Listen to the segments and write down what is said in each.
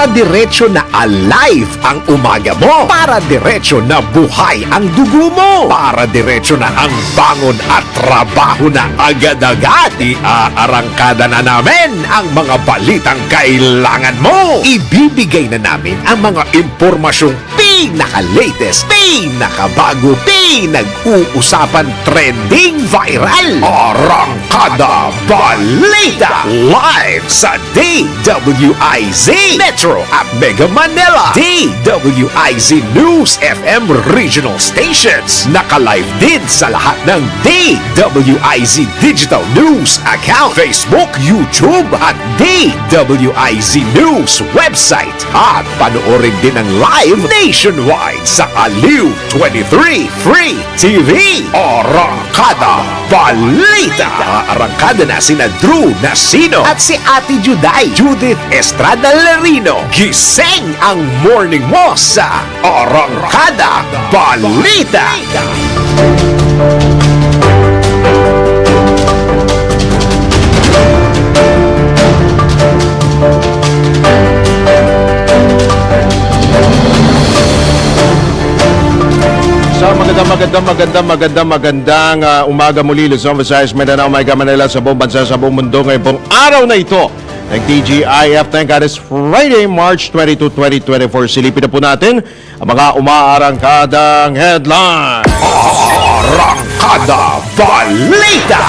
Para diretso na alive ang umaga mo. Para diretso na buhay ang dugo mo. Para diretso na ang bangon at trabaho na agad-agad. Iaarangkada na namin ang mga balitang kailangan mo. Ibibigay na namin ang mga impormasyong pinaka-latest, pinakabago, pinag-uusapan, trending, viral. Arangkada Balita live sa DWIZ Metro at Mega Manila. DWIZ News FM regional stations. Naka-live din sa lahat ng DWIZ Digital News account, Facebook, YouTube at DWIZ News website. At panoorin din ang live nationwide sa Aliw 23 Free TV. Arangkada Balita. Arangkada na sina Drew Nasino at si Ate Juday Judith Estrada Larino. Gising ang morning mo sa Arangkada Balita. So magandang umaga muli, Luzon, Visayas, Mindanao, Mega Manila, sa buong bansa, sa buong mundo ngayong pong araw na ito ng TGIF. Thank God it's Friday, March 22, 2024. Silipin na po natin ang mga umaarangkadang headline. Arangkada Balita.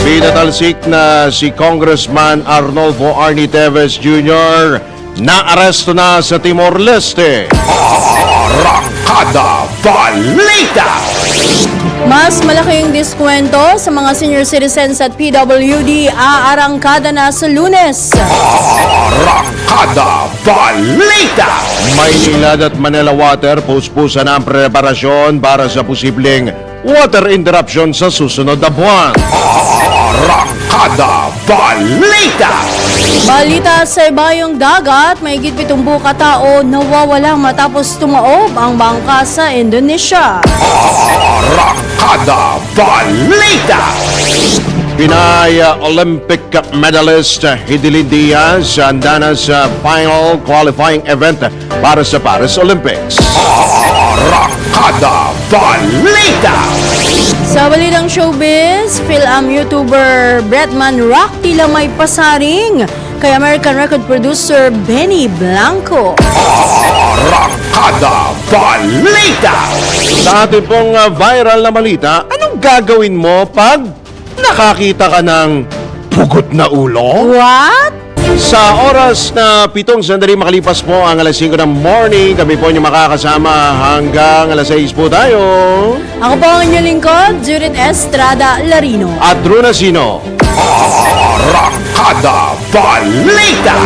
Pinatalsik na si Congressman Arnolfo Arnie Teves Jr. na-aresto na sa Timor-Leste. Arangkada Balita. Mas malaking diskwento sa mga senior citizens at PWD aarangkada na sa Lunes. Arangkada Balita. Maynilad at Manila Water puspusan ang preparasyon para sa posibleng water interruption sa susunod na buwan. Arangkada Balita. Balita sa ibayong dagat, mahigit 70 katao nawawalang matapos tumaob ang bangka sa Indonesia. Arangkada Balita. Pinay Olympic medalist Hidilyn Diaz handa na sa final qualifying event para sa Paris Olympics. Arangkada Balita. Sa balitang showbiz, film YouTuber Bretman Rock tila may pasaring kay American record producer Benny Blanco. Arangkada Balita. Sa ating pong viral na balita, anong gagawin mo pag nakakita ka ng pugot na ulo? What? Sa oras na 7 sandali makalipas po ang alas 5 ng morning, kami po niyo makakasama hanggang alas 6 po tayo. Ako po ang inyong lingkod, Judith Estrada Larino. At Drew Nasino. Arangkada Balita.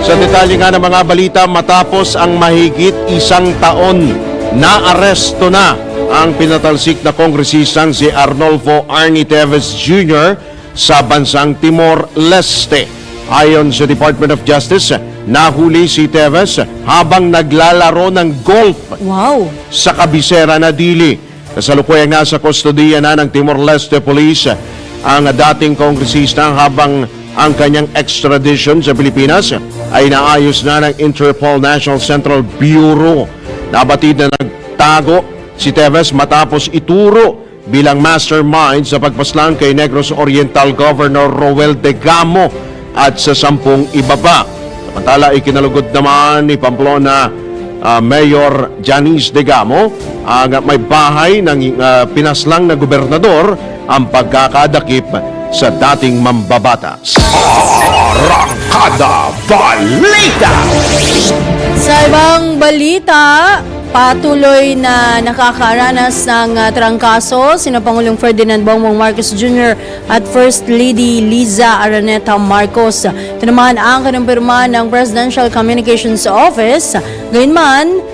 Sa detalye nga ng mga balita, matapos ang mahigit isang taon na aresto na ang pinatalsik na kongresistang si Arnolfo Arnie Teves Jr. sa bansang Timor-Leste. Ayon sa Department of Justice, nahuli si Teves habang naglalaro ng golf Wow! sa kabisera na Dili. Kasalukuyang nasa kustodiya na ng Timor-Leste Police ang dating kongresista habang ang kanyang extradition sa Pilipinas ay naayos na ng Interpol National Central Bureau. Nabatid na nagtago si Teves matapos ituro bilang mastermind sa pagpaslang kay Negros Oriental Governor Roel De Gamo at sa 10 iba pa. Samantala, ikinalugod naman ni Pamplona Mayor Janice De Gamo ang may bahay ng pinaslang na gobernador ang pagkakadakip sa dating mambabatas. Arangkada Balita. Sa ibang balita, patuloy na nakakaranas ng trangkaso sina Pangulong Ferdinand Bongbong Marcos Jr. at First Lady Liza Araneta Marcos. Ito naman ang kinumpirma ng Presidential Communications Office. Gayunman,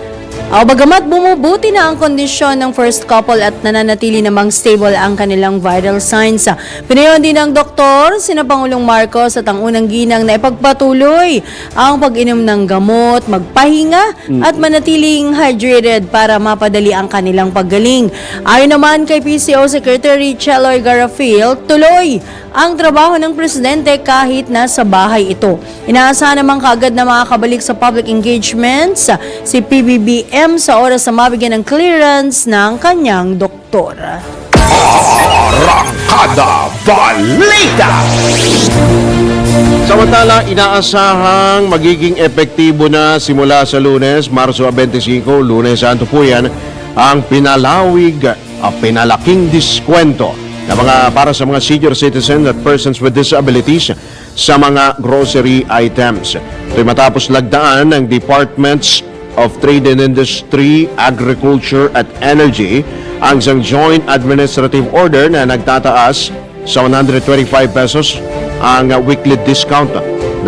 Bagamat bumubuti na ang kondisyon ng first couple at nananatili namang stable ang kanilang vital signs. Pinayon din ng doktor, sina Pangulong Marcos at ang unang ginang na ipagpatuloy ang pag-inom ng gamot, magpahinga at manatiling hydrated para mapadali ang kanilang paggaling. Ayon naman kay PCO Secretary Cheloy Garafil, tuloy ang trabaho ng presidente kahit nasa bahay ito. Inaasahan naman kaagad na makakabalik sa public engagements si PBBM sa oras na mabigyan ng clearance ng kanyang doktor. Arangkada Balita! Samantala, inaasahang magiging epektibo na simula sa Lunes, Marso 25, Lunes Santo po yan, ang pinalaking diskwento na para sa mga senior citizens at persons with disabilities sa mga grocery items. Ito'y matapos lagdaan ng Departments of Trade and Industry, Agriculture at Energy ang isang joint administrative order na nagtataas sa 125 pesos ang weekly discount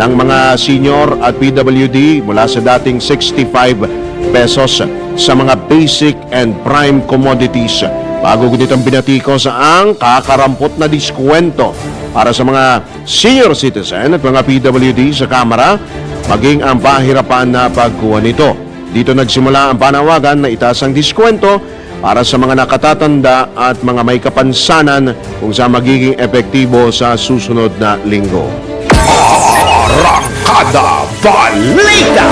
ng mga senior at PWD mula sa dating 65 pesos sa mga basic and prime commodities. Bago ganitong binatiko sa ang kakarampot na diskwento para sa mga senior citizen at mga PWD sa Kamara, maging ang pahirapan na pagkuha nito. Dito nagsimula ang panawagan na itaas ang diskwento para sa mga nakatatanda at mga may kapansanan kung saan magiging epektibo sa susunod na linggo. Arangkada Balita!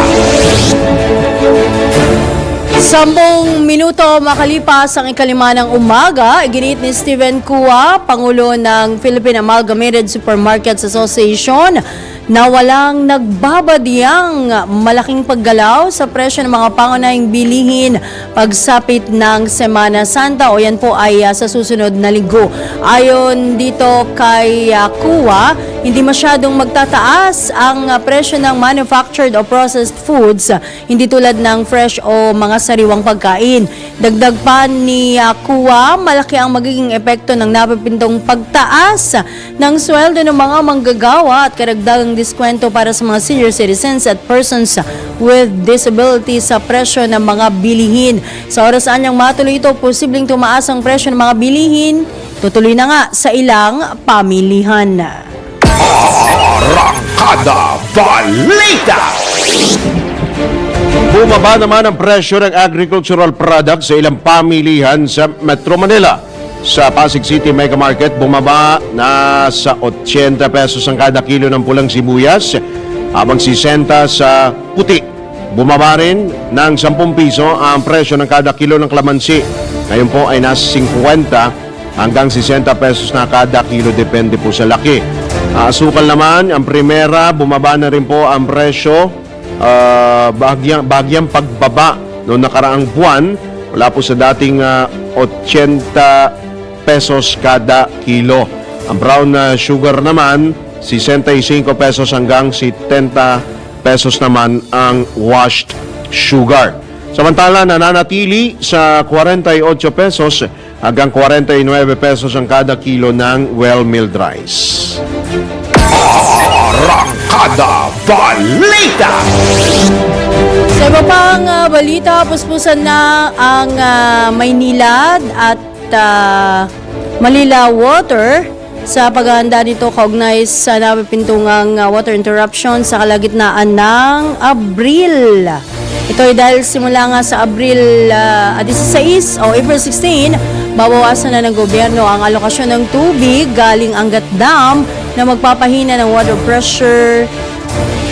10 minuto makalipas ang 5 ng umaga, iginit ni Steven Cua, Pangulo ng Philippine Amalgamated Supermarkets Association, na walang nagbabadyang malaking paggalaw sa presyo ng mga pangunahing bilihin pagsapit ng Semana Santa o yan po ay sa susunod na linggo. Ayon dito kay Cua, hindi masyadong magtataas ang presyo ng manufactured o processed foods, hindi tulad ng fresh o mga sariwang pagkain. Dagdag pa ni Cua, malaki ang magiging epekto ng napipintong pagtaas ng sweldo ng mga manggagawa at karagdagang diskwento para sa mga senior citizens at persons with disabilities sa presyo ng mga bilihin. Sa oras anyang matuloy ito, posibleng tumaas ang presyo ng mga bilihin, tutuloy na nga sa ilang pamilihan. Arangkada Balita! Bumaba naman ang presyo ng agricultural products sa ilang pamilihan sa Metro Manila. Sa Pasig City Mega Market, bumaba na sa 80 pesos ang kada kilo ng pulang sibuyas, habang 60 sa puti. Bumaba rin ng 10 piso ang presyo ng kada kilo ng kalamansi. Ngayon po ay nasa 50 hanggang 60 pesos na kada kilo, depende po sa laki. Asukal naman, ang primera, bumaba na rin po ang presyo, bagyang pagbaba noong nakaraang buwan, wala po sa dating 80 pesos kada kilo. Ang brown sugar naman, 65 pesos hanggang 70 pesos naman ang washed sugar. Samantala, nananatili sa 48 pesos hanggang 49 pesos ang kada kilo ng well-milled rice. Arangkada Balita! Sa iba pang balita, puspusan na ang Maynilad at Manila Water sa paghahanda nito kaugnay sa napipintungang water interruption sa kalagitnaan ng Abril. Ito ay dahil simula nga sa Abril 16 o April 16, babawasan na ng gobyerno ang alokasyon ng tubig galing Angat Dam na magpapahina ng water pressure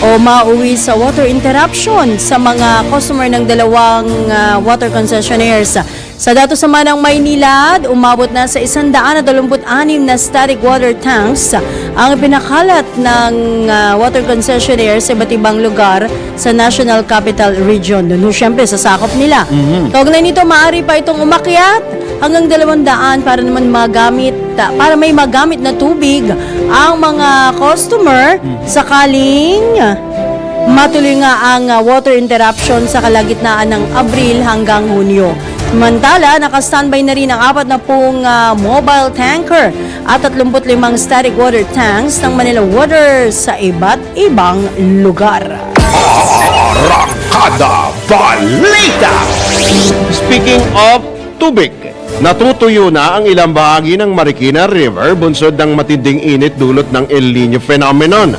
o mauwi sa water interruption sa mga customer ng dalawang water concessionaires. Sa datos naman ng Maynilad, umabot na sa 126 na static water tanks ang pinakalat ng water concessionaire sa iba't ibang lugar sa National Capital Region. Doon syempre sa sakop nila. Kaugnay nito, maaari pa itong umakyat hanggang 200 para naman para may magamit na tubig ang mga customer sakaling matuloy nga ang water interruption sa kalagitnaan ng Abril hanggang Hunyo. Samantala, nakastandby na rin ang 40 mobile tanker at 35 static water tanks ng Manila Water sa iba't ibang lugar. Arangkada Balita! Speaking of tubig, natutuyo na ang ilang bahagi ng Marikina River bunsod ng matinding init dulot ng El Nino phenomenon.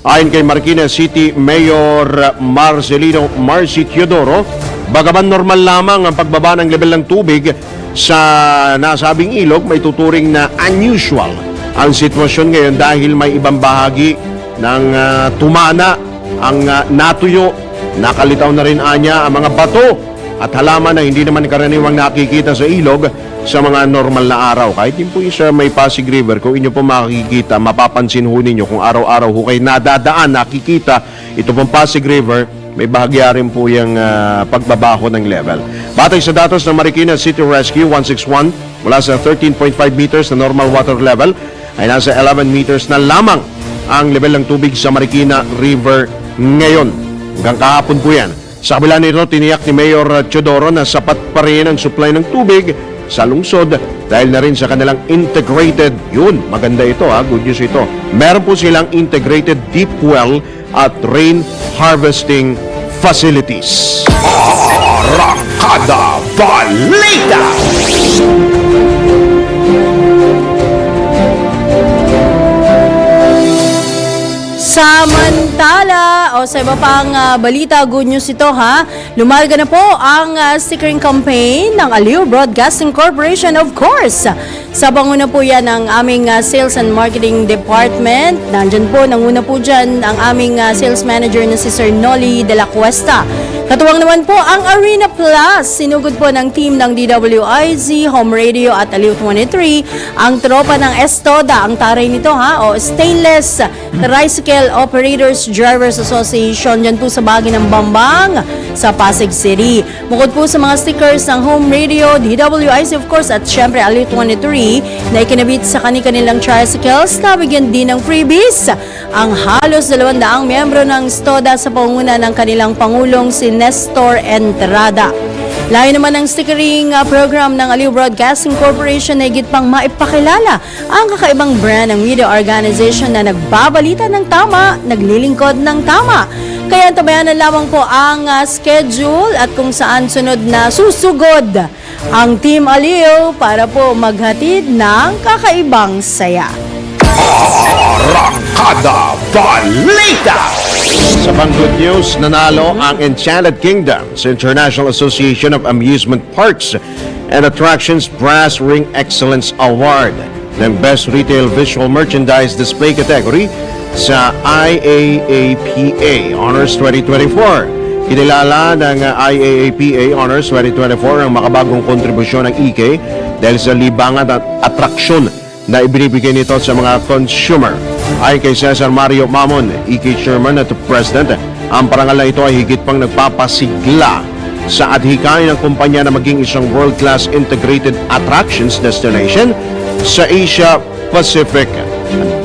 Ayon kay Marikina City Mayor Marcelino Marci Teodoro, bagaman normal lamang ang pagbaba ng level ng tubig sa nasabing ilog, may tuturing na unusual ang sitwasyon ngayon dahil may ibang bahagi ng tumana ang natuyo. Nakalitaw na rin anya ang mga bato at halaman na hindi naman karaniwang nakikita sa ilog sa mga normal na araw. Kahit din po isa may Pasig River, kung inyo po makikita, mapapansin ho ninyo kung araw-araw ho kayo nadadaan, nakikita ito pong Pasig River, may bahagya rin po yung pagbabaho ng level. Batay sa datos ng Marikina City Rescue 161, mula sa 13.5 meters na normal water level, ay nasa 11 meters na lamang ang level ng tubig sa Marikina River ngayon. Hanggang kahapon po yan. Sa kabila nito, tiniyak ni Mayor Teodoro na sapat pa rin ang supply ng tubig sa lungsod dahil na rin sa kanilang integrated, yun, maganda ito good news ito. Meron po silang integrated deep well at rain harvesting facilities. Arangkada Balita! Samantala, sa iba pang balita, good news ito lumarga na po ang stickering campaign ng Aliw Broadcasting Corporation, of course. Sa panguna po yan ng aming Sales and Marketing Department. Nandyan po, nanguna po dyan ang aming Sales Manager na si Sir Noli de la Cuesta. Katuwang naman po ang Arena Plus. Sinugod po ng team ng DWIZ, Home Radio at Aliw 23. Ang tropa ng Estoda, ang taray nito Stainless Tricycle Operators Drivers Association, dyan po sa bahagi ng Bambang sa Pasig City. Bukod po sa mga stickers ng Home Radio, DWIZ of course, at syempre Aliw 23 na ikinabit sa kanilang tricycles, nabigyan din ng freebies ang halos 200 miyembro ng Stoda sa pangunguna ng kanilang Pangulong si Nestor Entrada. Layo naman ng stickering program ng Aliw Broadcasting Corporation na higit pang maipakilala ang kakaibang brand ng media organization na nagbabalita ng tama, naglilingkod ng tama. Kaya tabayanan lamang po ang schedule at kung saan sunod na susugod ang Team Aliw para po maghatid ng kakaibang saya. Arangkada Balita! Sa pang good news, nanalo ang Enchanted Kingdom's International Association of Amusement Parks and Attractions Brass Ring Excellence Award ng Best Retail Visual Merchandise Display category sa IAAPA Honors 2024. Kinilala ng IAAPA Honors 2024 ang makabagong kontribusyon ng EK dahil sa libangan at atraksyon na ibinibigay nito sa mga consumer. Ayon kay Cesar Mario Mamon, EK Chairman at President, ang parangal na ito ay higit pang nagpapasigla sa adhikain ng kumpanya na maging isang world-class integrated attractions destination sa Asia Pacific.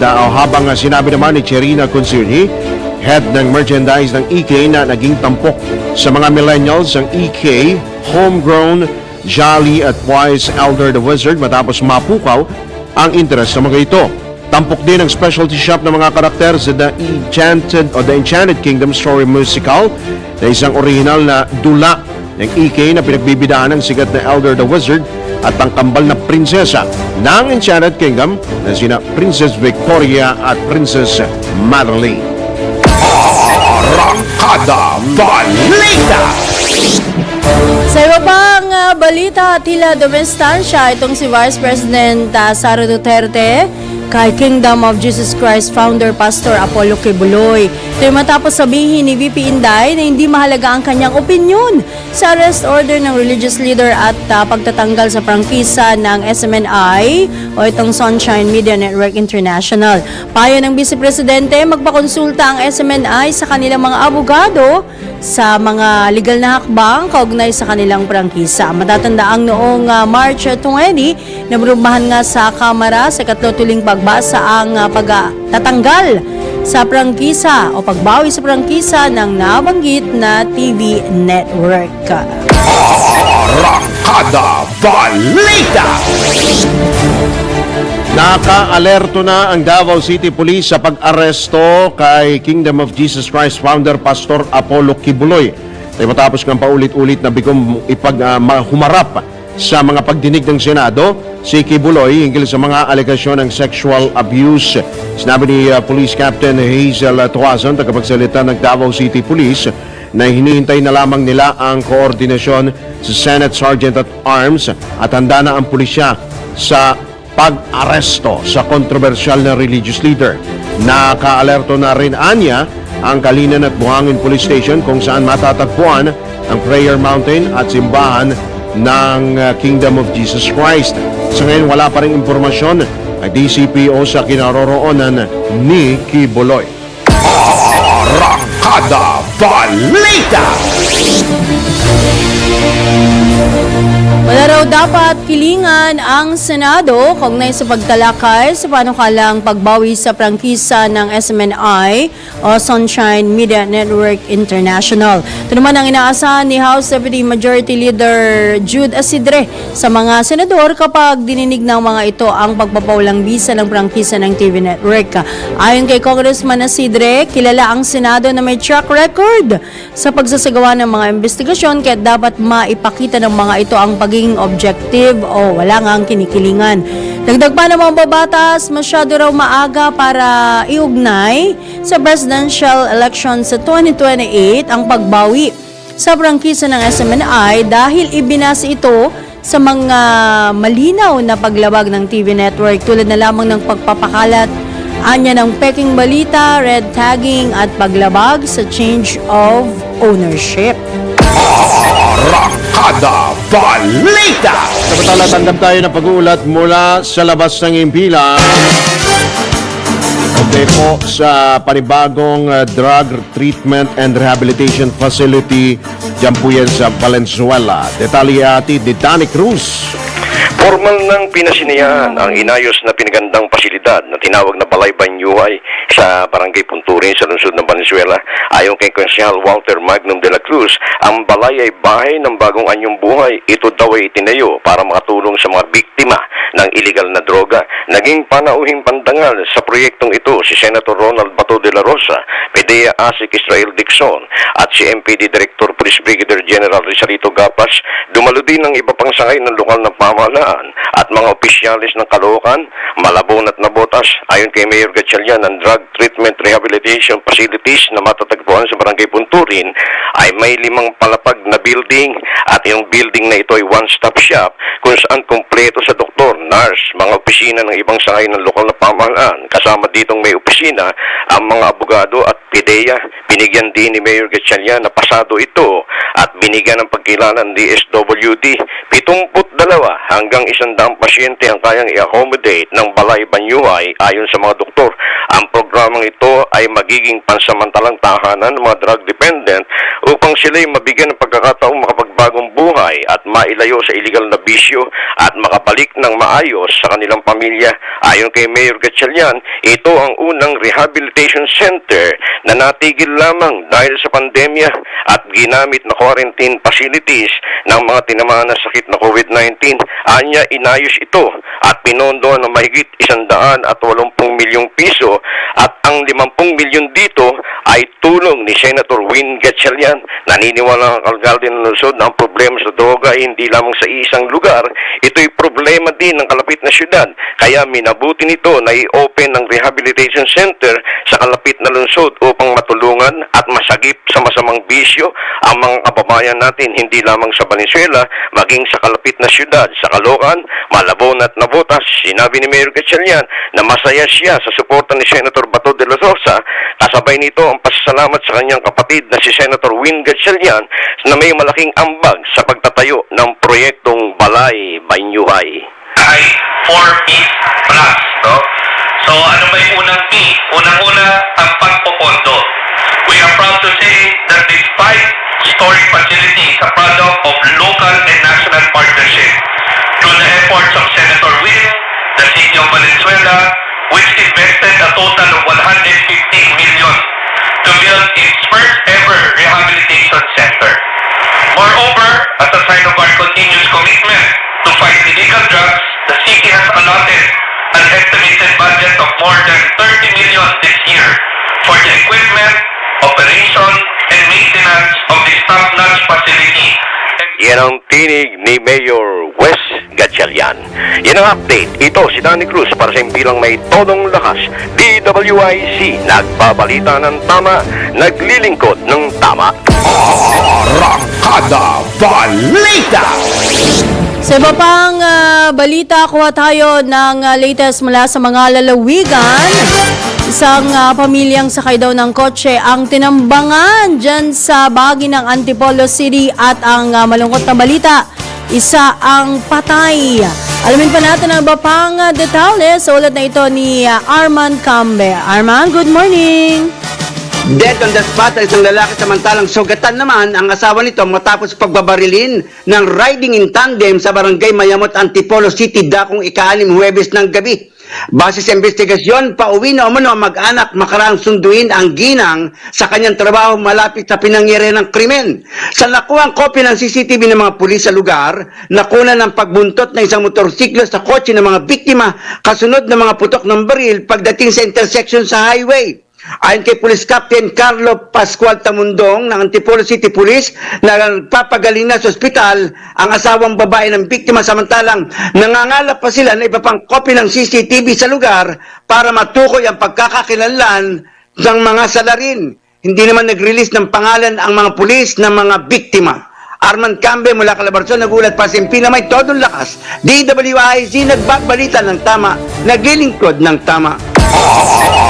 Habang sinabi naman ni Cherina Consilli, head ng merchandise ng EK, na naging tampok sa mga millennials ang EK, homegrown, jolly at wise elder the wizard matapos mapukaw ang interes sa mga ito. Tampok din ang specialty shop ng mga karakter sa The Enchanted Kingdom Story Musical na isang original na dula ng EK na pinagbibidaan ng sikat na Elder the Wizard at ang kambal na prinsesa ng Enchanted Kingdom na sina Princess Victoria at Princess Madeline. Arangkada Balita! Sa iba pang balita, tila dumestansya itong si Vice President Sara Duterte kay Kingdom of Jesus Christ founder Pastor Apollo Kibuloy. Ito matapos sabihin ni VP Inday na hindi mahalaga ang kanyang opinyon sa arrest order ng religious leader at pagtatanggal sa prangkisa ng SMNI o itong Sunshine Media Network International. Payo ng Vice Presidente, magpakonsulta ang SMNI sa kanilang mga abogado sa mga legal na hakbang kaugnay sa kanilang prangkisa. Matatandaang noong March 20, nabrumahan nga sa Kamara sa ikatlo-tuling pagbasa ang pagtatanggal sa prangkisa o pagbawi sa prangkisa ng nabanggit na TV network. Arangkada Balita! Naka-alerto na ang Davao City Police sa pag-aresto kay Kingdom of Jesus Christ founder Pastor Apollo Kibuloy. ay matapos ng paulit-ulit na bigong humarap sa mga pagdinig ng Senado si Kibuloy hinggil sa mga alegasyon ng sexual abuse. Sinabi ni Police Captain Hazel Tuazon, tagapagsalita ng Davao City Police, na hinihintay na lamang nila ang koordinasyon sa Senate Sergeant at Arms at handa na ang pulisya sa pag-aresto sa kontrobersyal na religious leader. Nakaalerto na rin anya ang Kalinan at Buhangin Police Station kung saan matatagpuan ang Prayer Mountain at simbahan ng Kingdom of Jesus Christ. Sa ngayon wala pa rin impormasyon ay DCPO sa kinaroroonan ni Kibuloy. Arangkada Balita! Wala raw dapat kilingan ang Senado kaugnay sa pagtalakay sa panukalang pagbawi sa prangkisa ng SMNI o Sunshine Media Network International. Ito naman ang inaasahan ni House Deputy Majority Leader Jude Asidre sa mga senador kapag dininig ng mga ito ang pagpapaulang bisa ng prangkisa ng TV Network. Ayon kay Congressman Asidre, kilala ang Senado na may track record sa pagsasagawa ng mga investigasyon kaya dapat maipakita ng mga ito ang pagiging objective o wala nga ang kinikilingan. Dagdag pa ng mga babatas, masyado raw maaga para iugnay sa presidential election sa 2028 ang pagbawi sa prangkisa ng SMNI dahil ibinasa ito sa mga malinaw na paglabag ng TV network tulad na lamang ng pagpapakalat anya ng peking balita, red tagging at paglabag sa change of ownership. Arangkada Balita! Samantala, tanggap tayo ng pag-uulat mula sa labas ng impilang. Okay po sa panibagong drug treatment and rehabilitation facility dyan po yan sa Valenzuela. Detalye atid ni Danny Cruz. Formal ng pinasinayaan ang inayos na pinagandang pasilidad na tinawag na Balay Banyuhay sa Barangay Punturin sa lungsod ng Valenzuela. Ayon kay Konsehal Walter Magnum de la Cruz, ang balay ay bahay ng bagong anyong buhay. Ito daw ay itinayo para makatulong sa mga biktima ng iligal na droga. Naging panauhing pandangal sa proyektong ito si Senator Ronald Bato de la Rosa, PDEA ASIC Israel Dixon at si MPD Director Police Brigadier General Rizarito Gapas. Dumalo din ng iba pang sangay ng lokal na pamahalaan at mga opisyalis ng Caloocan, Malabon at Nabotas. Ayon kay Mayor Gatchalian, ang drug treatment rehabilitation facilities na matatagpuan sa Barangay Punturin ay may 5 palapag na building at yung building na ito ay one-stop shop kung saan kompleto sa doktor, nurse, mga opisina ng ibang sangay ng lokal na pamahalaan. Kasama ditong may opisina ang mga abogado at PDEA. Binigyan din ni Mayor Gatchalian na pasado ito at binigyan ng pagkilala ng DSWD. 72 hanggang 100 pasyente ang kayang i-accommodate ng Balay Banyuhay ayon sa mga doktor. Ang programang ito ay magiging pansamantalang tahanan ng mga drug dependent upang sila'y mabigyan ng pagkakataong makapagbagong buhay at mailayo sa iligal na bisyo at makabalik ng maayos sa kanilang pamilya. Ayon kay Mayor Gatchalian, ito ang unang rehabilitation center na natigil lamang dahil sa pandemya at ginamit na quarantine facilities ng mga tinamaan na sakit na COVID-19. Anya, inayos ito at pinondo ng mahigit 180 milyong piso at ang 50 milyon dito ay tulong ni Senator Win Gatchalian. Naniniwala ang alkalde ng lungsod na ang problema sa droga ay hindi lamang sa isang lugar, ito'y problema din ng kalapit na syudad. Kaya minabuti nito na i-open ng rehabilitation center sa kalapit na lungsod upang matulungan at masagip sa masamang bisyo ang mga kababayan natin hindi lamang sa Valenzuela, maging sa kalapit na syudad, sa Caloocan, Malabon at Nabotas. Sinabi ni Mayor Gatchalian na masaya siya sa suporta ni Senator Bato de la Rosa. Kasabay nito ang pasasalamat sa kanyang kapatid na si Senator Win Gatchalian na may malaking ambag sa pagtatayo ng proyektong Balay Banyuhay. Ay 4 P's plus, no? So ano ba yung unang P? Unang-una, ang pagpopondo. We are proud to say that this 5-story facility is a product of local and national partnership through the efforts of Senator Win, the City of Valenzuela, which invested a total of 150 million to build its first ever rehabilitation center. Moreover, as a sign of our continuous commitment to fight illegal drugs, the city has allotted an estimated budget of more than 30 million this year for the equipment, operation, and maintenance of this top-notch yan ang tinig ni Mayor Wes Gatchalian. Yan ang update. Ito si Danny Cruz para sa impilang may todong lakas. DWIC, nagbabalita ng tama, naglilingkod ng tama. Arangkada Balita! Sa iba pang balita, kuha tayo ng latest mula sa mga lalawigan. Isang pamilyang sakay daw ng kotse ang tinambangan dyan sa bahagi ng Antipolo City at ang malungkot na balita, isa ang patay. Alamin pa natin ang iba pang detalye sa ulat na ito ni Arman Cambe. Arman, good morning! Dead on the spot ang isang lalaki, samantalang sugatan naman ang asawa nito matapos pagbabarilin ng riding in tandem sa barangay Mayamot, Antipolo City, dakong ika-6 Huwebes ng gabi. Base sa investigasyon, pauwi na umano ang mag-anak makaraang sunduin ang ginang sa kanyang trabaho malapit sa pinangyarihan ng krimen. Sa nakuhang kopya ng CCTV ng mga pulis sa lugar, nakuna ng pagbuntot ng isang motorsiklo sa kotse ng mga biktima kasunod ng mga putok ng baril pagdating sa intersection sa highway. Ayon kay Police Captain Carlo Pascual Tamundong ng Antipolo City Police na nagpapagaling na sa ospital ang asawang babae ng biktima, samantalang nangangalap pa sila na iba pang kopya ng CCTV sa lugar para matukoy ang pagkakakilanlan ng mga salarin. Hindi naman nag-release ng pangalan ang mga pulis ng mga biktima. Arman Cambe mula Calabarzon, nagulat pa sa Impina, may todong lakas. DWIZ, nagbabalita ng tama, naglilingkod ng tama.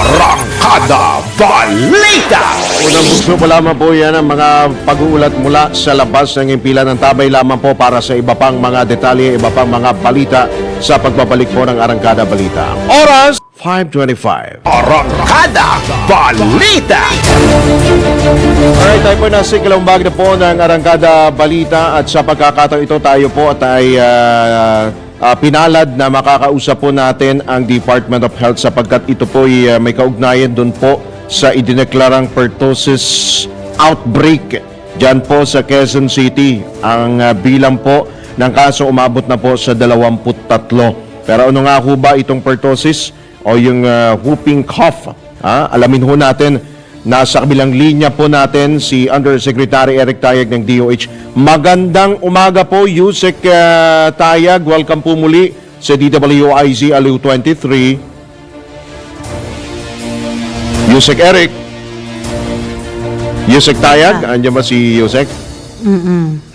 Arangkada Balita! Unang gusto po lamang po yan ang mga pag-uulat mula sa labas ng impilan ng tabay lamang po para sa iba pang mga detalye, iba pang mga balita sa pagbabalik po ng Arangkada Balita. Oras, 5:25. Arangkada Balita! Alright, tayo po nasa ikalawang bahagi na po ng Arangkada Balita at sa pagkakataon ito tayo po ay pinalad na makakausap po natin ang Department of Health sapagkat ito po ay may kaugnayan doon po sa idineklarang pertussis outbreak dyan po sa Quezon City. Ang bilang po ng kaso umabot na po sa 23. Pero ano nga ho ba itong pertussis o yung whooping cough? Alamin ho natin. Nasa kabilang linya po natin si Undersecretary Eric Tayag ng DOH. Magandang umaga po, Yusek Tayag. Welcome po muli sa DWIZ Aliw 23. Yusek Eric. Yusek Tayag. Andiyan ba si Yusek?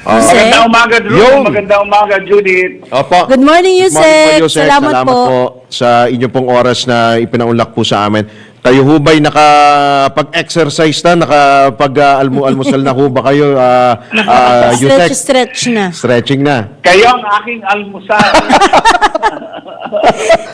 Magandang umaga, Drew. Yun. Magandang umaga, Judith. Opo. Good morning, Good morning po, Yusek. Yusek. Salamat po. Sa inyong pong oras na ipinaunlak po sa amin. Kayo ho ba'y nakapag-exercise na, nakapag-almusal na ho ba kayo, Yusek? Stretch na. Stretching na. Kayo ang aking almusal.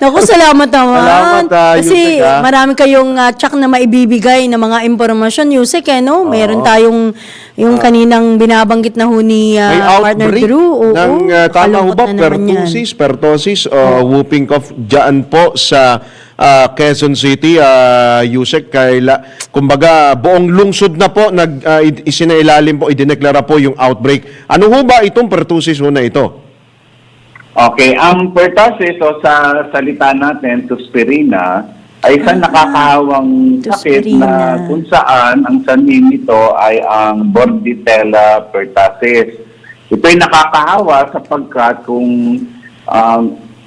Naku, salamat naman. Salamat, Kasi Yusek, marami kayong tsak na maibibigay na mga impormasyon, Yusek, no? Meron tayong yung kaninang binabanggit na ho ni May partner outbreak Drew. Oo, ng tama ho kalungkot ba? na naman yan. Pertussis, whooping cough dyan po sa Quezon City, Yusek. Kumbaga, buong lungsod na po isinailalim po, idineklara po yung outbreak. Ano ho ba itong pertussis ho na ito? Okay, ang pertussis o sa salita natin, Tuspirina, ay isang nakakahawang sakit na Tuspirina. kung saan ang sanhin nito ay ang Bordetella pertussis. Ito'y nakakahawa sapagkat kung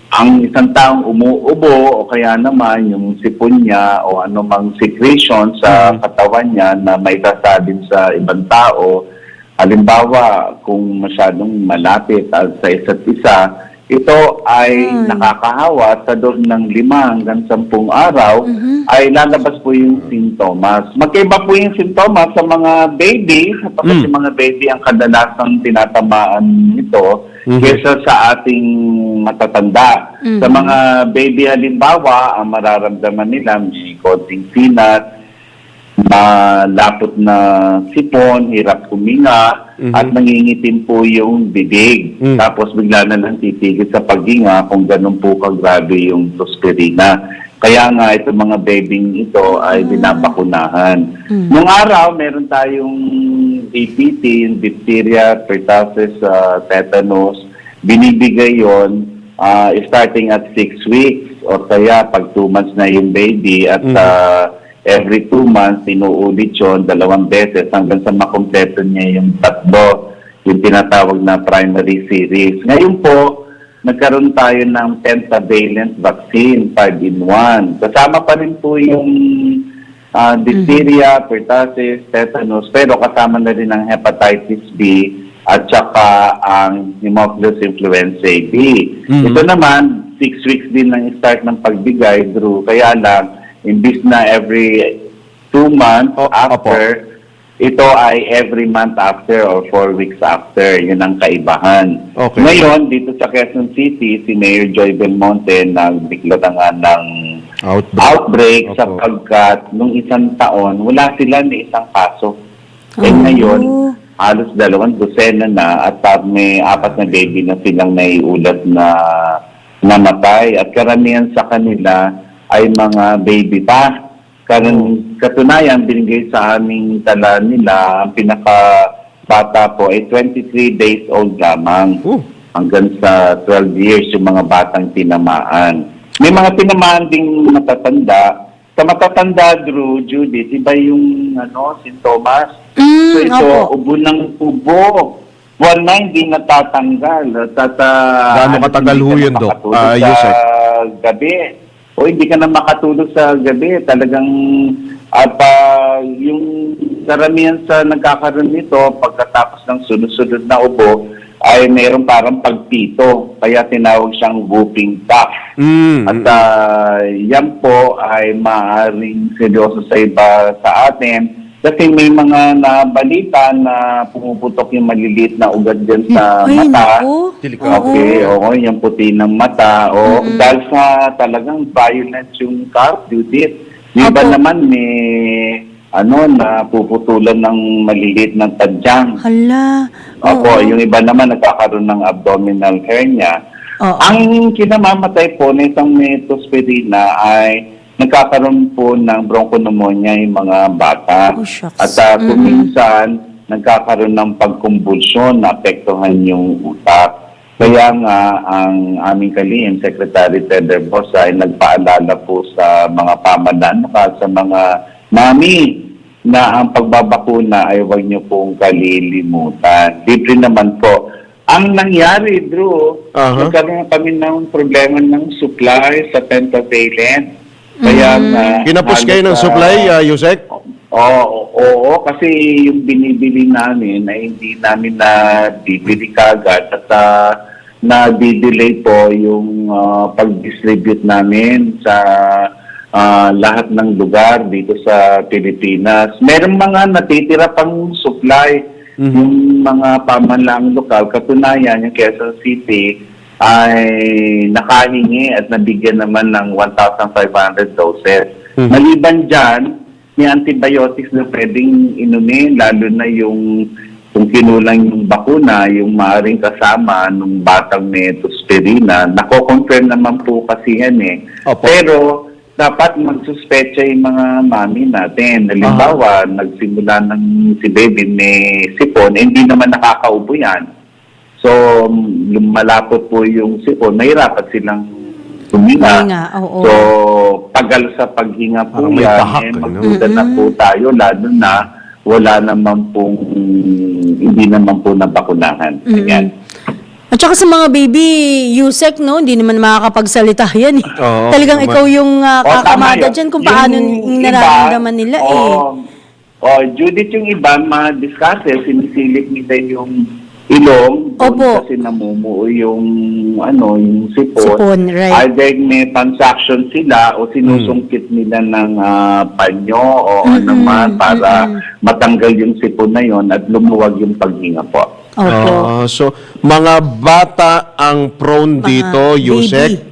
ang isang taong umuubo o kaya naman yung sipon niya o anumang secretion sa katawan niya na may sasabin sa ibang tao, halimbawa kung masyadong malapit sa isa't isa, ito ay nakakahawa sa loob ng 5 hanggang 10 araw ay lalabas po yung sintomas. Magkaiba po yung sintomas sa mga baby, sapagkat yung mga baby ang kadalasang tinatamaan nito kesa sa ating matatanda. Sa mga baby halimbawa, ang mararamdaman nila may konting sinat, malapot na sipon, hirap huminga, at nangingitim po yung bibig. Tapos bigla na lang titigil sa paghinga kung ganun po kagrabe yung Tuspirina. Kaya nga itong mga babying ito ay binabakunahan. Nung araw, meron tayong DPT, yung diphtheria, pertussis, tetanus. Binibigay yon starting at 6 weeks o kaya pag 2 months na yung baby at every 2 months, inuulit yun 2 beses hanggang sa makompleto niya yung 3. yung tinatawag na primary series. Ngayon po, nagkaroon tayo ng pentavalent vaccine, 5-in-1. Kasama pa rin po yung diphtheria, pertussis, tetanus, pero kasama na rin ang hepatitis B at saka ang Haemophilus influenzae B. Ito naman, 6 weeks din ang start ng pagbigay, Drew. Kaya lang, imbis na every 2 months after, ito ay every month after or 4 weeks after. Yun ang kaibahan. Okay. Ngayon, dito sa Quezon City, si Mayor Joy Belmonte nagbigla na nga ng outbreak Opo. sapagkat nung isang taon, wala sila ni isang kaso. Ngayon, halos 2 na at may 4 na baby na silang naiulat na namatay. At karamihan sa kanila ay mga baby pa. Katunayan, binigay sa aming tala nila, ang pinaka-bata po ay 23 days old lamang. Hanggang sa 12 years yung mga batang tinamaan. May mga tinamaan ding matatanda. Sa matatanda, Drew, Judith, iba yung sintomas. So ito, ubo ng ubo. Buwan na hindi natatanggal. Gaano katagal ho yun, Dok? Yusek? Gabi. O hindi ka na makatulog sa gabi. Talagang yung karamihan sa nagkakaroon nito, pagkatapos ng sunod-sunod na ubo, ay mayroong parang pagpito. Kaya tinawag siyang whooping cough. At yan po ay maaaring seryoso sa iba sa atin. Kasi may mga nabalita na pumuputok yung maliliit na ugat dyan sa mata. Okay, oo, yung puti ng mata. Dahil sa talagang violent yung cough, Judith. Yung iba naman may napuputulan ng maliliit ng tadyang. Hala. Opo, yung iba naman nagkakaroon ng abdominal hernia. Ang kinamamatay po na itong Metospirina ay nagkakaroon po ng bronchopneumonia yung mga bata. At kuminsan, nagkakaroon ng pagkumbulsyon na apektuhan yung utak. Kaya nga, ang aming kalihim, Secretary Teder Bosa, ay nagpaalala po sa mga pamalaan, sa mga mami, na ang pagbabakuna ay huwag niyo pong kalilimutan. Libre naman po. Ang nangyari, Drew, nagkaroon kami ng problema ng supply sa pentavalent. Kaya Kinapos kayo ng supply, Yusek? Oo, kasi yung binibili namin ay hindi namin na bibili kagad at na-delay po yung pag-distribute namin sa lahat ng lugar dito sa Pilipinas. Meron mga natitira pang supply yung mga pamahalaang lokal. Katunayan, yung Quezon City ay nakahingi at nabigyan naman ng 1,500 doses. Maliban dyan, may antibiotics na pwedeng inumin, lalo na yung kung kinulang yung bakuna, yung maaaring kasama nung batang Metospirina. Nako-confirm naman po kasi yan Pero dapat magsuspecha yung mga mami natin. Halimbawa, nagsimula ng si baby may sipon, hindi naman nakakaubo yan. So, malapot po yung sipon, mahirapan silang huminga. So, tagal sa paghinga po yan, magduda na po tayo, lalo na wala naman pong, hindi naman po nabakunahan. Ayan. At saka sa mga baby, Yusek, hindi naman makakapagsalita yan Talagang ikaw yung kakamada dyan kung paano yung nararamdaman nila Judith, yung iba, ma-discuss sinisilip nila yung ilong, kasi namumuo yung sipon. Right. Either may transaction sila o sinusungkit nila ng panyo o para matanggal yung sipon na yon at lumuwag yung paghinga po. So, mga bata ang prone dito, Yusek?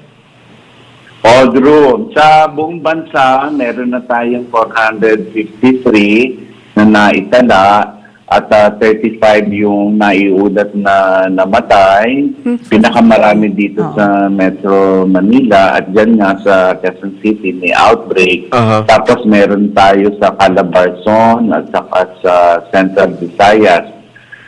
Drew, sa buong bansa, meron na tayong 453 na naitala at 35 yung naiulat na namatay. Pinakamarami dito sa Metro Manila at dyan nga sa Quezon City may outbreak. Tapos meron tayo sa Calabarzon at saka sa Central Visayas.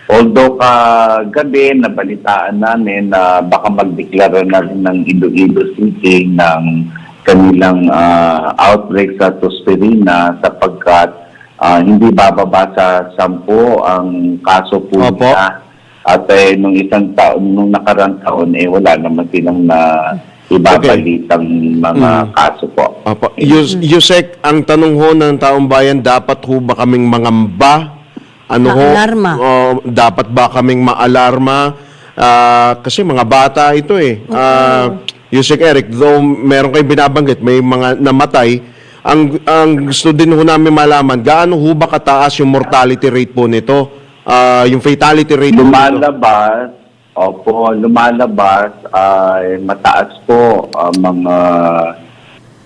Although kagabi nabalitaan namin na baka magdeklara na rin ng Iloilo City ng kanilang outbreak sa Tospirina sapagkat hindi bababa sa 10 ang kaso po nila. At nung isang taon, nung nakarang taon, wala naman silang na ibabalitang mga kaso po. Opo. Yusek, ang tanong ho ng taong bayan, dapat ho ba kaming mangamba? Ano ho? Maalarma. Dapat ba kaming maalarma? Kasi mga bata ito eh. Yusek Eric, though meron kayong binabanggit, may mga namatay, ang gusto din ho namin malaman, gaano ho ba kataas yung mortality rate po nito? Yung fatality rate po nito? Lumalabas ay mataas po ang mga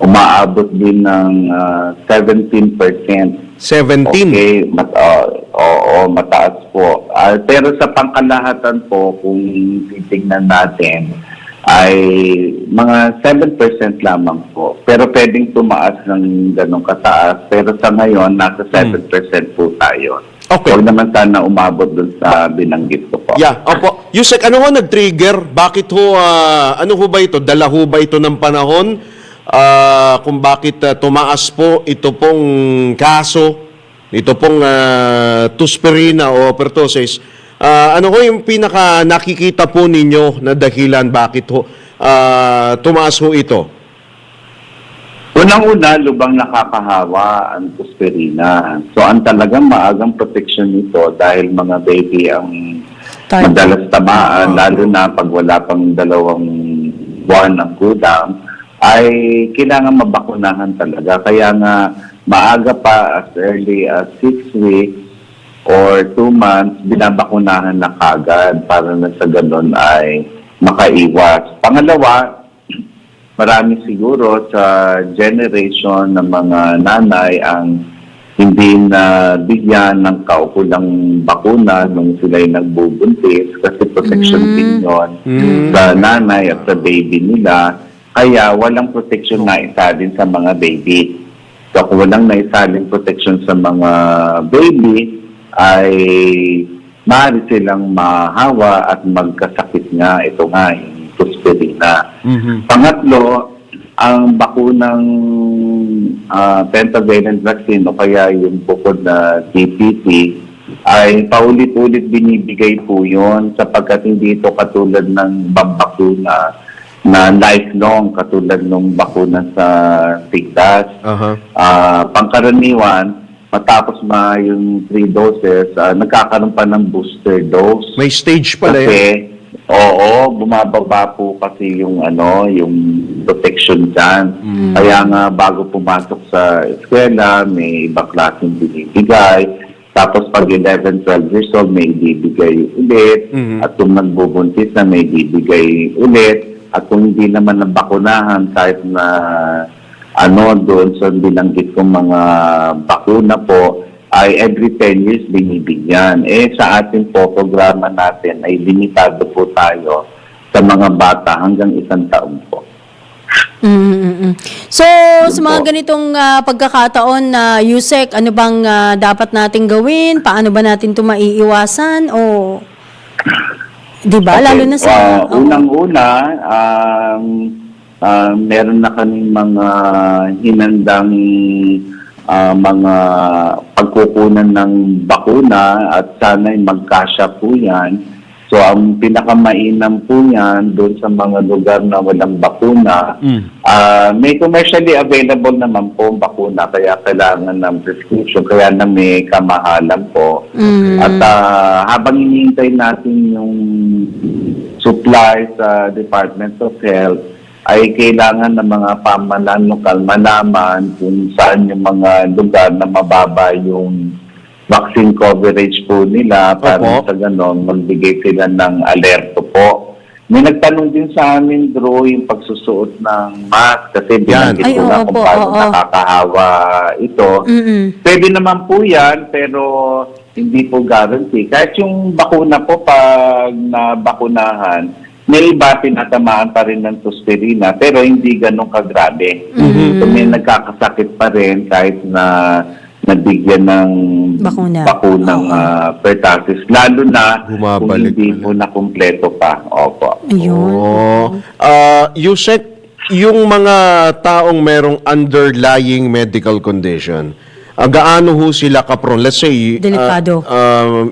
umaabot din ng 17%. 17? Okay, mataas po. Pero sa pangkalahatan po, kung titignan natin, ay mga 7% lamang po. Pero pwedeng tumaas ng ganong kataas. Pero sa ngayon, nasa 7% po tayo. Okay. Huwag naman sana umabot dun sa binanggit ko po. Yeah, opo. Yusek, ano ho nag-trigger? Bakit ho, ano ho ba ito? Dala ho ba ito ng panahon? Kung bakit tumaas po ito pong kaso, ito pong Tusperina o pertussis, ano ho yung pinaka nakikita po ninyo na dahilan bakit ho tumaas ho ito? Unang-una, lubang nakakahawa ang Tusperina. So, ang talagang maagang protection nito dahil mga baby ang madalas tamaan, lalo na pag wala pang 2 buwan ng gulang, ay kailangan mabakunahan talaga. Kaya nga, maaga pa as early as 6 weeks or 2 months, binabakunahan na kagad para na sa ganun ay makaiwas. Pangalawa, marami siguro sa generation ng mga nanay ang hindi na bigyan ng kaukulang bakuna nung sila'y nagbubuntis kasi protection din yun sa nanay at sa baby nila. Kaya walang protection na isalin sa mga baby. So kung walang naisalin protection sa mga baby, ay maaari silang mahawa at magkasakit nga. Ito nga, yung Tusperina. Pangatlo, ang bakunang pentavalent vaccine o kaya yung bukod na DPT ay paulit-ulit binibigay po yun sapagkat hindi ito katulad ng bakuna na lifelong katulad ng bakuna sa tigdas. Pangkaraniwan, matapos yung 3 doses, nagkakaroon pa ng booster dose. May stage pala kasi, bumababa po kasi yung protection dyan. Kaya nga bago pumasok sa eskwela, may ibang klaseng binibigay. Tapos pag 11, 12 years old, may ibibigay ulit. At kung nagbubuntis na, may ibibigay ulit. At kung hindi naman nabakunahan, kahit na doon sa binanggit kong mga bakuna po, ay every 10 years binibigyan. Sa ating po, programa natin ay limitado po tayo sa mga bata hanggang 1 taon po. So, sa mga ganitong pagkakataon na Yusek, ano bang dapat nating gawin? Paano ba natin ito maiiwasan? O, di ba? Okay. Lalo na sa... Unang-una, meron na kaming mga hinandang mga pagkukunan ng bakuna at sana'y magkasya po yan. So, ang pinakamainam po yan doon sa mga lugar na walang bakuna, may commercially available naman po bakuna kaya kailangan ng prescription, kaya na may kamahalan po. At habang hinihintay natin yung supply sa Department of Health, ay kailangan ng mga pamahalaan lokal malaman kung saan yung mga lugar na mababa yung vaccine coverage po nila para sa ganon magbigay sila ng alerto po. May nagtanong din sa amin, Drew, yung pagsusuot ng mask kasi binanggit ko na kung paano nakakahawa ito. Pwede naman po yan, pero hindi po guarantee. Kahit yung bakuna po, pag nabakunahan, may iba pinatamaan pa rin ng Tusperina pero hindi ganun kagrabe. So may nagkakasakit pa rin kahit na nabigyan ng bakunang pertussis. Lalo na kung hindi po na kumpleto pa. Opo. Yusek, yung mga taong merong underlying medical condition, gaano ho sila kapron? Let's say, delikado.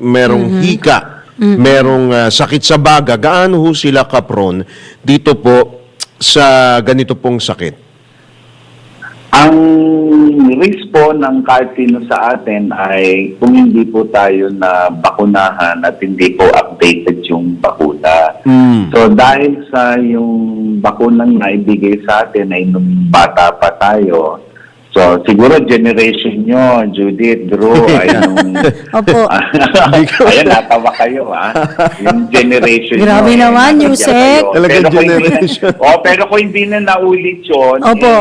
merong hika merong sakit sa baga, gaano ho sila kapron dito po sa ganito pong sakit? Ang risk po ng kahit sino sa atin ay kung hindi po tayo na bakunahan at hindi po updated yung bakuna. So dahil sa yung bakunang naibigay sa atin ay nung bata pa tayo, so siguro generation nyo, Judith, Drew, ay nung... Opo. Ayan, natawa kayo, ha? Yung generation Grabe nyo, naman, natagyan Yusek. kayo. Talagang Pero kung hindi na- generation. pero kung hindi na naulit yun, Opo.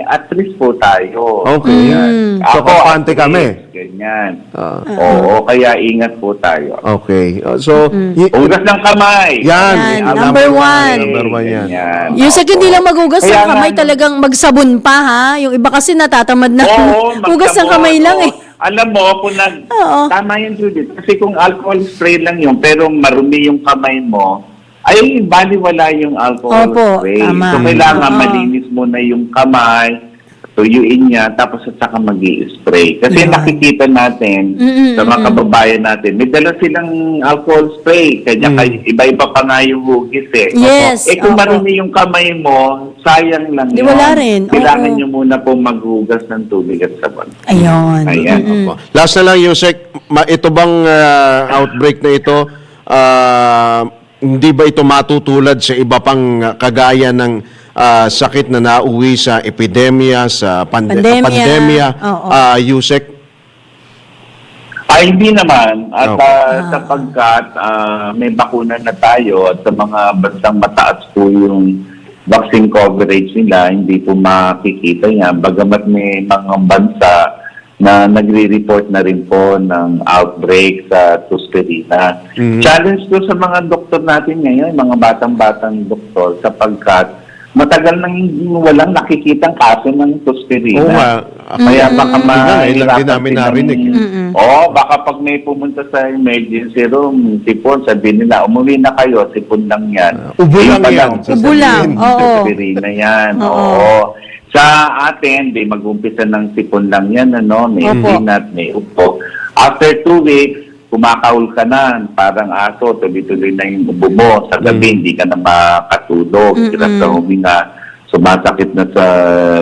at least po tayo. Okay. Ayan. So, kampante at kami. least, ganyan. Ah. Oo, kaya ingat po tayo. Okay. So, Hugas ng kamay. yan. Yan, Alam number mo, one. Number one yan. Ganyan. Yusek, hindi lang magugas Kaya ng kamay, nga- talagang magsabon pa ha. Yung iba kasi natatamad na Oo, hugas ng magsabon. kamay lang eh. Oo. Alam mo, kung Oo. tama yun, Judith. Kasi kung alcohol spray lang yun, pero marumi yung kamay mo, ay baliwala yung alcohol Opo, spray. tama. So, kailangan Oo. malinis mo na yung kamay, tuyuin niya, tapos at saka mag-i-spray. Kasi Yun. nakikita natin sa mga kababayan natin, may dala silang alcohol spray. Kaya iba-iba pa nga yung hugis eh. Yes, Kung opo. marumi yung kamay mo, sayang lang Di yun. wala rin, Kailangan oo. nyo muna po maghugas ng tubig at sabon. Ayun. Ayan. Last na lang, Yusek, ito bang outbreak na ito, hindi ba ito matutulad sa iba pang kagaya ng sakit na nauwi sa epidemya, sa Pandemya. pandemya, Oo. Yusek? Ay, hindi naman. At Okay. sapagkat may bakuna na tayo at sa mga bansang mataas po yung vaccine coverage nila, hindi po makikita yan. Bagamat may mga bansa na nagre-report na rin po ng outbreak sa Tuscarina. Challenge to sa mga doktor natin ngayon, mga batang-batang doktor, sapagkat matagal nang walang nakikitang kaso ng Tuscarina. Oo nga. Kaya baka Ilang din namin narinig. Baka pag may pumunta sa emergency room, sipon, sabihin nila, umuwi na kayo, sipon lang yan. Ubo lang pa yan, Ubo lang, oo. Tuscarina yan, Oo. oo. Sa atin, di mag-umpisa ng sipon lang yan, ano, may Opo. peanut, may upo. After 2 weeks, kumakaul ka na, parang aso, tuloy-tuloy na yung ubo mo. Sa gabi, hindi ka na makatulog, hirap ka huminga, sumasakit na sa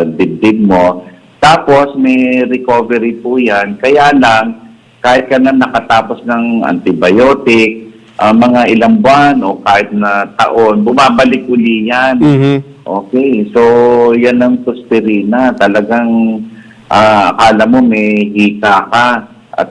dibdib mo. Tapos, may recovery po yan. Kaya lang, kahit ka na nakatapos ng antibiotic, mga ilang buwan o kahit na taon, bumabalik uli yan. Okay, so yan ang Tuscarina. Talagang akala mo may hika ka. At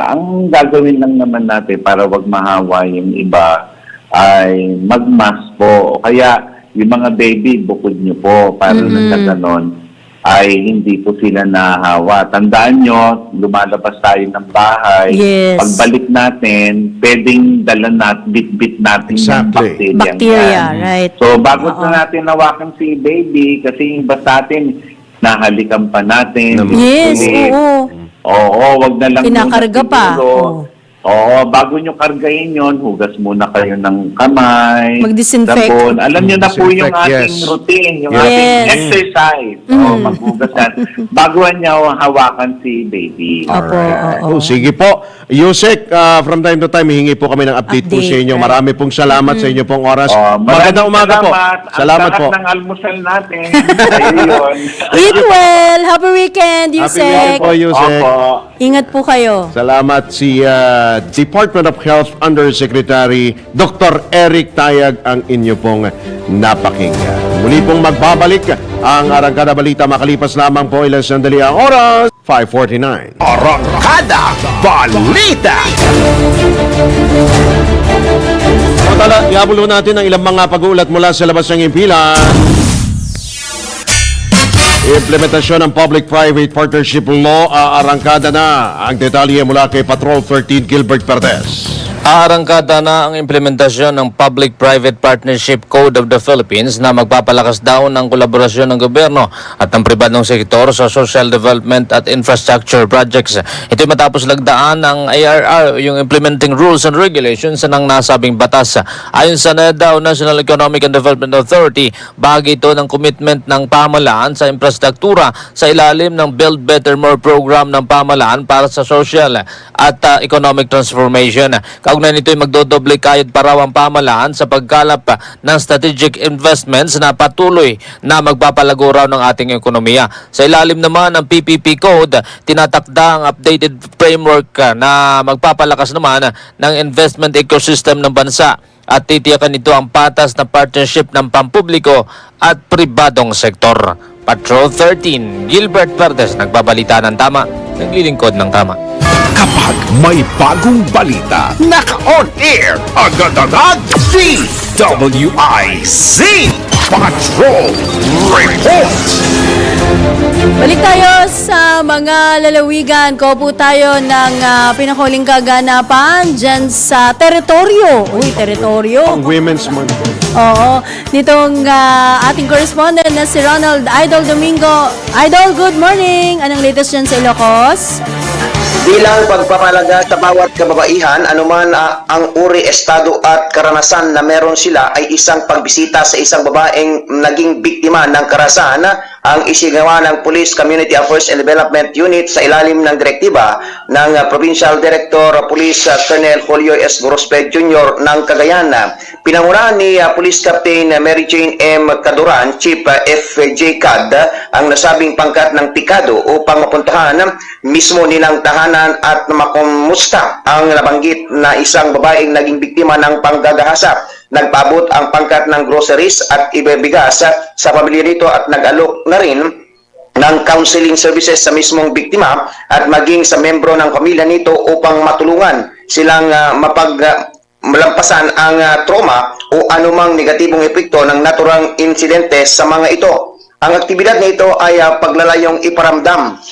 ang gagawin lang naman natin para wag mahawa yung iba ay mag-mask po. O kaya yung mga baby, bukod nyo po para na sa ganon ay hindi po sila nahahawa. Tandaan nyo, lumalabas tayo ng bahay. Yes. Pagbalik natin, pwedeng dala natin, bit-bit natin ng Exactly. Bacteria, yan. right. So, bago Oo. na natin hawakan si baby, kasi yung iba sa atin, nahalikan pa natin. Yes, Ulit. oo. Oo, wag na lang Kinakarga muna pa. siguro. Oo, bago nyo kargahin yon, hugas muna kayo ng kamay. Mag-disinfect. sabon. Alam nyo na po yung Disinfect, ating yes. routine, yung Yes. ating exercise. Oo, maghugas yan. Baguhan nyo hawakan si baby. Opo, oo. Oh, sige po. Yusek, from time to time, hihingi po kami ng update, po Update, sa inyo. right. Marami pong salamat sa inyo pong oras. Maraming Magandang umaga po. Salamat Ang po. sarap ng almusal natin. Ayun. Eat well! Happy weekend, Happy Yusek! weekend po, Yusek. Opo. Ingat po kayo. Salamat si Department of Health Undersecretary Dr. Eric Tayag ang inyo pong napakinggan. Muli pong magbabalik ang Arangkada Balita makalipas lamang po ilang sandali ang oras, 5:49. Arangkada Balita. Samantala, ihabulo natin ang ilang mga pag-uulat mula sa labas ng impilan. Implementasyon ng Public-Private Partnership Law, aarangkada na. Ang detalye mula kay Patrol 13 Gilbert Perdes. Aarangkada na ang implementasyon ng Public-Private Partnership Code of the Philippines na magpapalakas daw ng kolaborasyon ng gobyerno at ng pribadong sektor sa social development at infrastructure projects. Ito matapos lagdaan ng ARR, yung Implementing Rules and Regulations ng nasabing batas. Ayon sa NEDA o National Economic and Development Authority, bahagi ito ng commitment ng pamahalaan sa infrastruktura sa ilalim ng Build Better More program ng pamahalaan para sa social at economic transformation. Kaugnay nito ay magdodoble kayod pa raw ang pamahalaan sa pagkalap ng strategic investments na patuloy na magpapalago raw ng ating ekonomiya. Sa ilalim naman ng PPP Code, tinatakda ang updated framework na magpapalakas naman ng investment ecosystem ng bansa at titiyakan nito ang patas na partnership ng pampubliko at pribadong sektor. Patrol 13, Gilbert Verdes, nagbabalita ng tama, naglilingkod ng tama. Kapag may bagong balita, naka-on air, agad-agad, DWIZ Patrol Report! Balik tayo sa mga lalawigan. Kaupo tayo ng pinakuling kaganapan dyan sa teritoryo. Uy, teritoryo. Ang Women's Month. Oo. Nitong ating correspondent na si Ronald Idol Domingo. Idol, good morning. Anong latest dyan sa Ilocos? Bilang pagpapalaga sa bawat kababaihan, anuman ang uri, estado at karanasan na meron sila ay isang pagbisita sa isang babaeng naging biktima ng karahasan ang isigawa ng Police Community Affairs and Development Unit sa ilalim ng direktiba ng Provincial Director Police Colonel Julio S. Gorosped Jr. ng Cagayan. Pinangunahan ni Police Captain Mary Jane M. Caduran, Chief FJ CAD, ang nasabing pangkat ng pikado upang mapuntahan mismo nilang tahanan at makumusta ang nabanggit na isang babaeng naging biktima ng panggagahasa. Nagpaabot ang pangkat ng groceries at ibibigas sa pamilya nito at nag-alok na rin ng counseling services sa mismong biktima at maging sa membro ng pamilya nito upang matulungan silang malampasan ang trauma o anumang negatibong epekto ng naturang insidente sa mga ito. Ang aktibidad na ito ay paglalayong iparamdam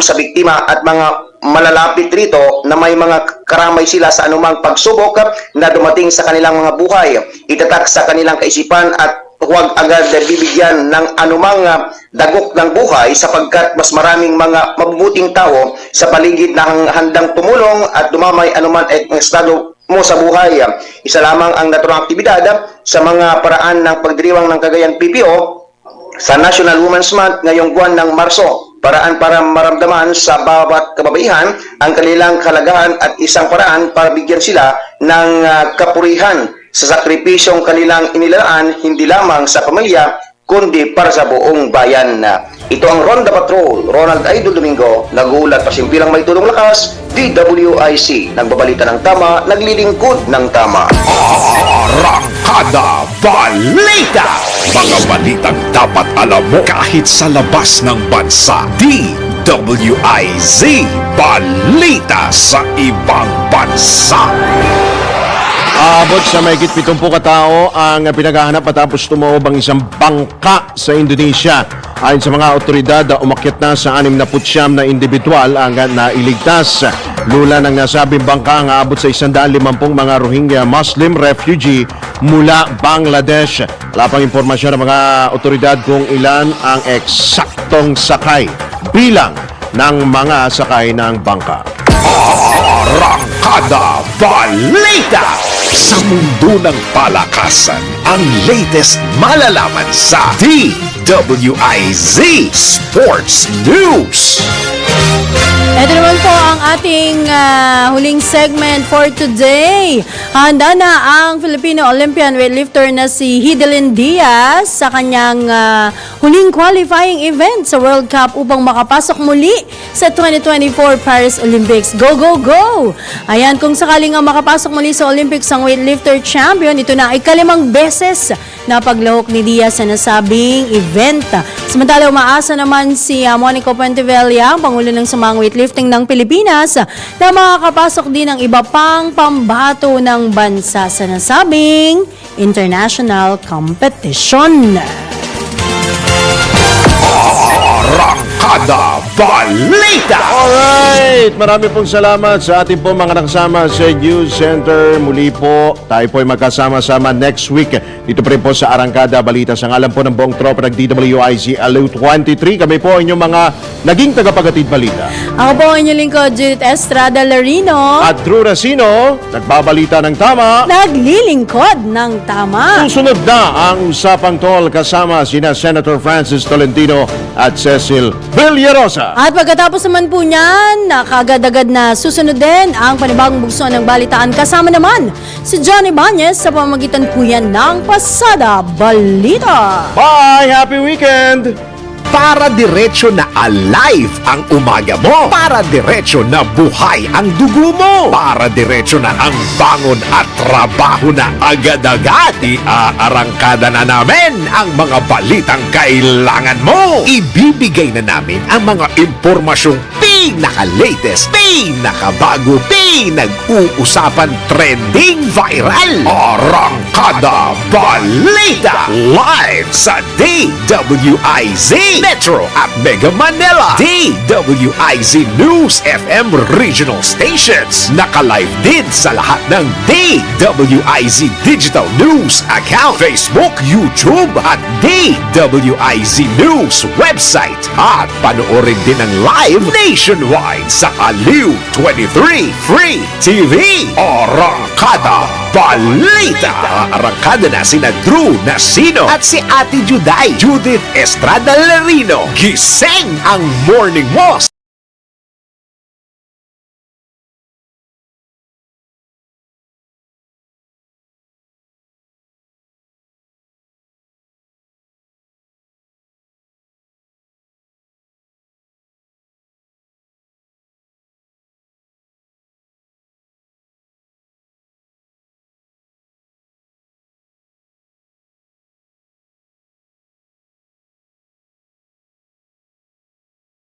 sa biktima at mga malalapit rito na may mga karamay sila sa anumang pagsubok na dumating sa kanilang mga buhay. Itatak sa kanilang kaisipan at huwag agad bibigyan ng anumang dagok ng buhay sapagkat mas maraming mga mabubuting tao sa paligid na handang tumulong at dumamay anuman ang estado mo sa buhay. Isa lamang ang naturang aktibidad sa mga paraan ng pagdiriwang ng Cagayan PPO sa National Women's Month ngayong buwan ng Marso. Paraan para maramdaman sa bawat kababaihan ang kanilang kalagahan at isang paraan para bigyan sila ng kapurihan sa sakripisyong kanilang inilaan hindi lamang sa pamilya kundi para sa buong bayan. Ito ang Ronda Patrol, Ronald Idol Domingo, nag-uulat pasimpilang may tulong lakas, DWIC, nagbabalita ng tama, naglilingkod ng tama. Arangkada Balita! Mga balitang dapat alam mo kahit sa labas ng bansa. DWIZ Balita sa ibang bansa. Abot sa mahigit 70 katao ang pinaghahanap matapos tumawag ang isang bangka sa Indonesia. Ayon sa mga otoridad, umakyat na sa 69 na individual ang nailigtas. Lula ng nasabing bangka ang aabot sa 150 mga Rohingya Muslim refugee mula Bangladesh. Wala pang impormasyon ng mga otoridad kung ilan ang eksaktong sakay bilang ng mga sakay ng bangka. Arangkada Balita! Sa mundo ng palakasan, ang latest malalaman sa DWIZ Sports News. Ito naman po ang ating huling segment for today. Handa na ang Filipino Olympian weightlifter na si Hidelyn Diaz sa kanyang huling qualifying event sa World Cup upang makapasok muli sa 2024 Paris Olympics. Go, go, go! Ayan, kung sakaling nga makapasok muli sa Olympics ang weightlifter champion, ito na ay ikalimang beses na paglahok ni Diaz sa nasabing event. Samantala, umaasa naman si Monico Pentevella, Pangulo ng Samang Weightlifting ng Pilipinas, na makakapasok din ng iba pang pambato ng bansa sa nasabing international competition. Arangkada Balita! Alright! Marami pong salamat sa ating po mga nakasama sa News Center. Muli po, tayo po ay magkasama-sama next week. Dito pa rin po sa Arangkada Balita. Sa ngalan po ng buong tropa ng DWIZ LU23, kami po inyong mga naging tagapagatid balita. Ako po ang inyong lingkod, Judith Estrada Larino. At Drew Racino, nagbabalita ng tama. Naglilingkod ng tama. Susunod na ang Usapang Tol kasama sina Senator Francis Tolentino at Cecil Villarosa. At pagkatapos naman po niyan, nakagad-agad na susunod din ang panibagong bugso ng balitaan. Kasama naman si Johnny Banez sa pamamagitan po yan ng Pasada Balita. Bye! Happy weekend! Para diretso na alive ang umaga mo. Para diretso na buhay ang dugo mo. Para diretso na ang bangon at trabaho na agad-agad. Iaarangkada na namin ang mga balitang kailangan mo. Ibibigay na namin ang mga impormasyong pinaka-latest, pinakabago, pinag-uusapan, trending, viral. Arangkada Balita live sa DWIZ Metro at Mega Manila. DWIZ News FM regional stations. Naka-live din sa lahat ng DWIZ Digital News account, Facebook, YouTube at DWIZ News website. At panoorin din ang live nationwide sa Aliw 23 Free TV. Arangkada Balita. Arangkada na sina Drew Nasino at si Ate Juday Judith Estrada Larino. Gising ang morning mo.